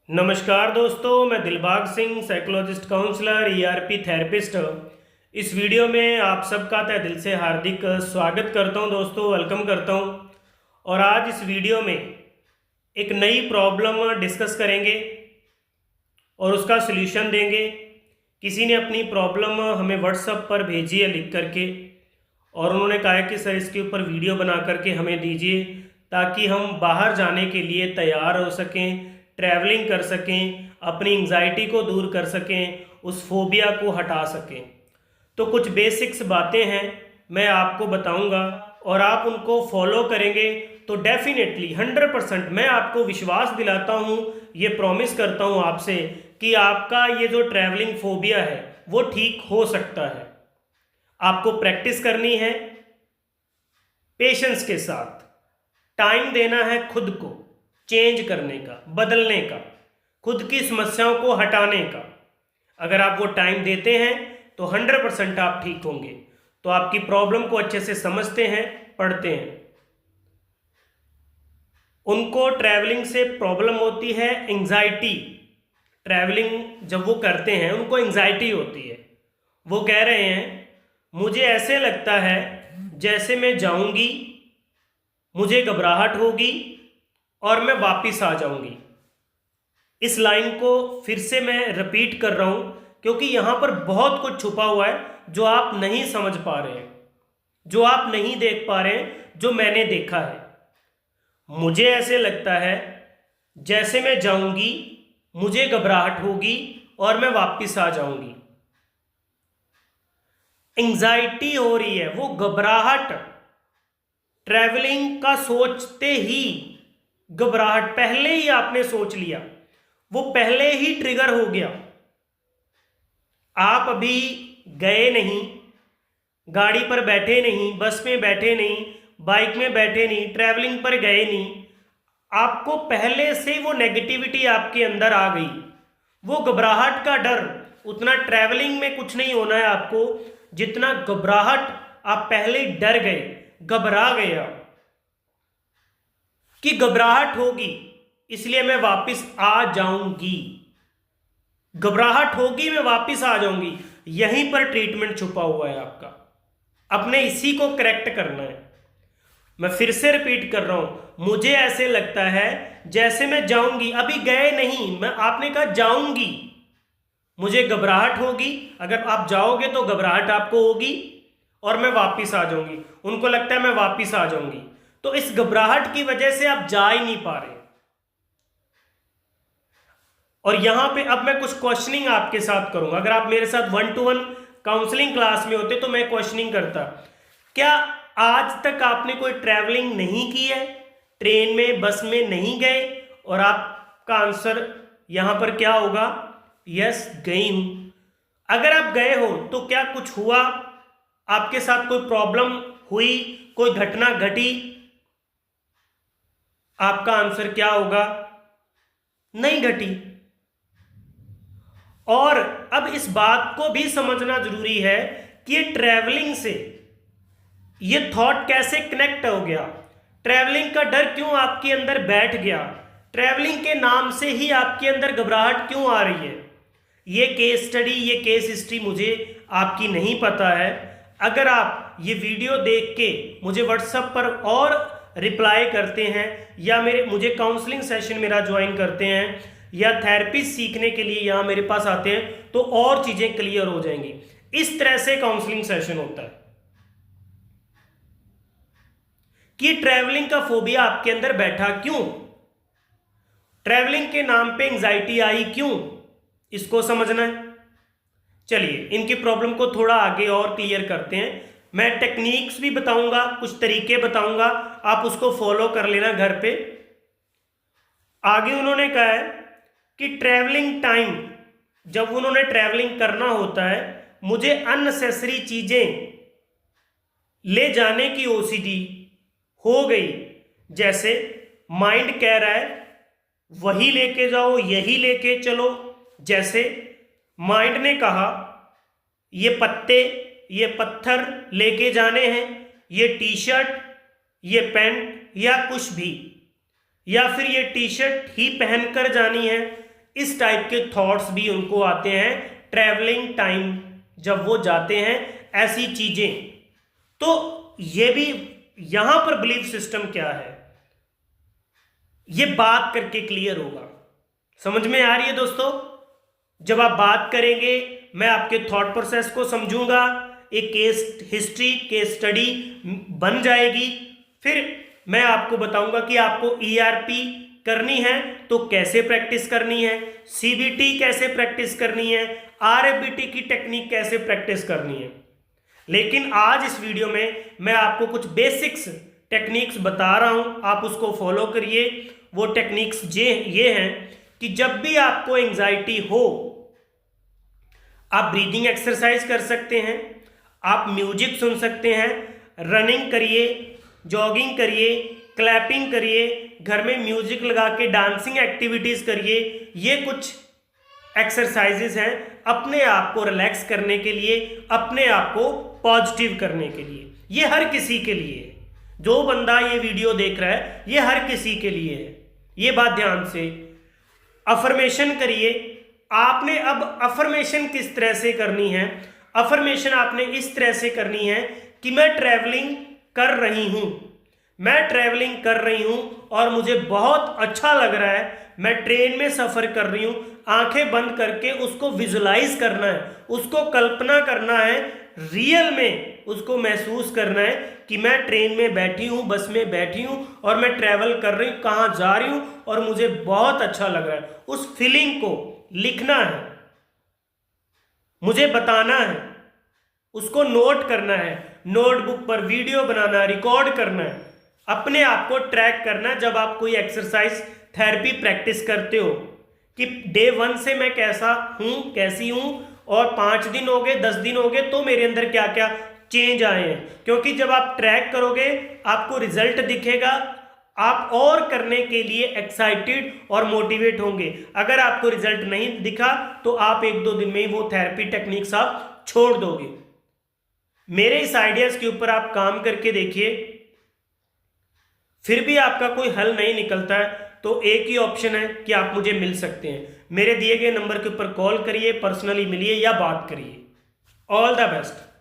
नमस्कार दोस्तों, मैं Dilbag Singh psychologist counsellor ERP therapist. इस वीडियो में आप सबका तहे दिल से हार्दिक स्वागत करता हूं दोस्तों, वेलकम करता हूं। और आज इस वीडियो में एक नई प्रॉब्लम डिस्कस करेंगे और उसका सलूशन देंगे। किसी ने अपनी प्रॉब्लम हमें व्हाट्सएप पर भेजी है लिख करके, और उन्होंने कहा है कि सर इसके ऊपर वीडियो बना करके हमें दीजिए ताकि हम बाहर जाने के लिए तैयार हो सकें, ट्रैवलिंग कर सकें, अपनी एंग्जाइटी को दूर कर सकें, उस फोबिया को हटा सकें। तो कुछ बेसिक्स बातें हैं मैं आपको बताऊंगा और आप उनको फॉलो करेंगे तो डेफिनेटली 100% मैं आपको विश्वास दिलाता हूं, ये प्रॉमिस करता हूं आपसे कि आपका ये जो ट्रैवलिंग फोबिया है वो ठीक हो सकता है। आपको प्रैक्टिस करनी है, पेशेंस के साथ टाइम देना है खुद को चेंज करने का, बदलने का, खुद की समस्याओं को हटाने का। अगर आप वो टाइम देते हैं तो 100% आप ठीक होंगे। तो आपकी प्रॉब्लम को अच्छे से समझते हैं, पढ़ते हैं। उनको ट्रैवलिंग से प्रॉब्लम होती है एंजाइटी। ट्रैवलिंग जब वो करते हैं उनको एंजाइटी होती है। वो कह रहे हैं मुझे ऐसे लगता है जैसे मैं जाऊंगी, मुझे घबराहट होगी और मैं वापस आ जाऊंगी। इस लाइन को फिर से मैं रिपीट कर रहा हूं क्योंकि यहां पर बहुत कुछ छुपा हुआ है जो आप नहीं समझ पा रहे हैं, जो आप नहीं देख पा रहे हैं, जो मैंने देखा है। मुझे ऐसे लगता है जैसे मैं जाऊंगी, मुझे घबराहट होगी और मैं वापस आ जाऊंगी। एंजाइटी हो रही है, वो घबराहट ट्रैवलिंग का सोचते ही, घबराहट पहले ही आपने सोच लिया, वो पहले ही ट्रिगर हो गया। आप अभी गए नहीं, गाड़ी पर बैठे नहीं, बस में बैठे नहीं, बाइक में बैठे नहीं, ट्रैवलिंग पर गए नहीं, आपको पहले से वो नेगेटिविटी आपके अंदर आ गई, वो घबराहट का डर। उतना ट्रैवलिंग में कुछ नहीं होना है आपको जितना घबराहट। आप पहले डर गए, घबरा गए आप कि घबराहट होगी इसलिए मैं वापस आ जाऊंगी, घबराहट होगी मैं वापस आ जाऊंगी। यहीं पर ट्रीटमेंट छुपा हुआ है आपका। अपने इसी को करेक्ट करना है। मैं फिर से रिपीट कर रहा हूं, मुझे ऐसे लगता है जैसे मैं जाऊंगी, अभी गए नहीं, मैं आपने कहा जाऊंगी, मुझे घबराहट होगी। अगर आप जाओगे तो घबराहट आपको होगी और मैं वापस आ जाऊंगी। उनको लगता है मैं वापस आ जाऊंगी, तो इस घबराहट की वजह से आप जा ही नहीं पा रहे। और यहां पे अब मैं कुछ क्वेश्चनिंग आपके साथ करूंगा। अगर आप मेरे साथ 1-to-1 काउंसलिंग क्लास में होते तो मैं क्वेश्चनिंग करता। क्या आज तक आपने कोई ट्रैवलिंग नहीं की है, ट्रेन में, बस में नहीं गए? और आपका आंसर यहां पर क्या होगा? यस, गई हूं। अगर आप गए हो तो क्या कुछ हुआ आपके साथ? कोई प्रॉब्लम हुई, कोई घटना घटी? आपका आंसर क्या होगा? नहीं घटी। और अब इस बात को भी समझना जरूरी है कि ये ट्रैवलिंग से ये थॉट कैसे कनेक्ट हो गया, ट्रैवलिंग का डर क्यों आपके अंदर बैठ गया, ट्रैवलिंग के नाम से ही आपके अंदर घबराहट क्यों आ रही है। ये केस स्टडी, ये केस हिस्ट्री मुझे आपकी नहीं पता है। अगर आप ये वीडियो देख के मुझे व्हाट्सएप पर और रिप्लाई करते हैं या मुझे काउंसलिंग सेशन मेरा ज्वाइन करते हैं या थेरेपी सीखने के लिए यहाँ मेरे पास आते हैं तो और चीजें क्लियर हो जाएंगी। इस तरह से काउंसलिंग सेशन होता है कि ट्रैवलिंग का फोबिया आपके अंदर बैठा क्यों, ट्रैवलिंग के नाम पे एंजाइटी आई क्यों, इसको समझना है। चलिए इनकी प्रॉब्लम को थोड़ा आगे और क्लियर करते हैं। मैं टेक्निक्स भी बताऊंगा, कुछ तरीके बताऊंगा, आप उसको फॉलो कर लेना घर पे। आगे उन्होंने कहा है कि ट्रैवलिंग टाइम, जब उन्होंने ट्रैवलिंग करना होता है, मुझे अननेसेसरी चीजें ले जाने की ओसीडी हो गई। जैसे माइंड कह रहा है वही लेके जाओ, यही लेके चलो। जैसे माइंड ने कहा ये पत्ते, ये पत्थर लेके जाने हैं, ये टी शर्ट, ये पैंट या कुछ भी, या फिर ये टी शर्ट ही पहनकर जानी है, इस टाइप के थॉट्स भी उनको आते हैं ट्रैवलिंग टाइम जब वो जाते हैं, ऐसी चीजें। तो ये भी यहां पर बिलीफ सिस्टम क्या है, ये बात करके क्लियर होगा। समझ में आ रही है दोस्तों? जब आप बात करेंगे मैं आपके थॉट प्रोसेस को समझूंगा, एक केस हिस्ट्री, केस स्टडी बन जाएगी। फिर मैं आपको बताऊंगा कि आपको ईआरपी करनी है तो कैसे प्रैक्टिस करनी है, सीबीटी कैसे प्रैक्टिस करनी है, आरएफबीटी की टेक्निक कैसे प्रैक्टिस करनी है। लेकिन आज इस वीडियो में मैं आपको कुछ बेसिक्स टेक्निक्स बता रहा हूं, आप उसको फॉलो करिए। वो टेक्निक्स ये हैं कि जब भी आपको एंजाइटी हो, आप ब्रीदिंग एक्सरसाइज कर सकते हैं, आप म्यूजिक सुन सकते हैं, रनिंग करिए, जॉगिंग करिए, क्लैपिंग करिए, घर में म्यूजिक लगा के डांसिंग एक्टिविटीज करिए। ये कुछ एक्सरसाइजेज हैं अपने आप को रिलैक्स करने के लिए, अपने आप को पॉजिटिव करने के लिए। ये हर किसी के लिए है, जो बंदा ये वीडियो देख रहा है ये हर किसी के लिए है, ये बात ध्यान से। अफर्मेशन करिए। आपने अब अफर्मेशन किस तरह से करनी है? अफर्मेशन आपने इस तरह से करनी है कि मैं ट्रैवलिंग कर रही हूं, मैं ट्रैवलिंग कर रही हूं और मुझे बहुत अच्छा लग रहा है, मैं ट्रेन में सफर कर रही हूं। आंखें बंद करके उसको विजुलाइज करना है, उसको कल्पना करना है, रियल में उसको महसूस करना है कि मैं ट्रेन में बैठी हूं, बस में बैठी हूं और मैं ट्रैवल कर रही हूं, कहां जा रही हूं और मुझे बहुत अच्छा लग रहा है। उस फीलिंग को लिखना है, मुझे बताना है, उसको नोट करना है, नोटबुक पर वीडियो बनाना है, रिकॉर्ड करना है, अपने आप को ट्रैक करना है। जब आप कोई एक्सरसाइज थेरेपी प्रैक्टिस करते हो कि डे 1 से मैं कैसा हूं, कैसी हूं, और 5 दिन हो गए, 10 दिन हो गए, तो मेरे अंदर क्या क्या चेंज आए हैं। क्योंकि जब आप ट्रैक करोगे आपको रिजल्ट दिखेगा, आप और करने के लिए एक्साइटेड और मोटिवेट होंगे। अगर आपको रिजल्ट नहीं दिखा तो आप 1-2 दिन में ही वो थेरेपी टेक्निक्स आप छोड़ दोगे। मेरे इस आइडियाज के ऊपर आप काम करके देखिए, फिर भी आपका कोई हल नहीं निकलता है तो एक ही ऑप्शन है कि आप मुझे मिल सकते हैं। मेरे दिए गए नंबर के ऊपर कॉल करिए, पर्सनली मिलिए या बात करिए। All the best.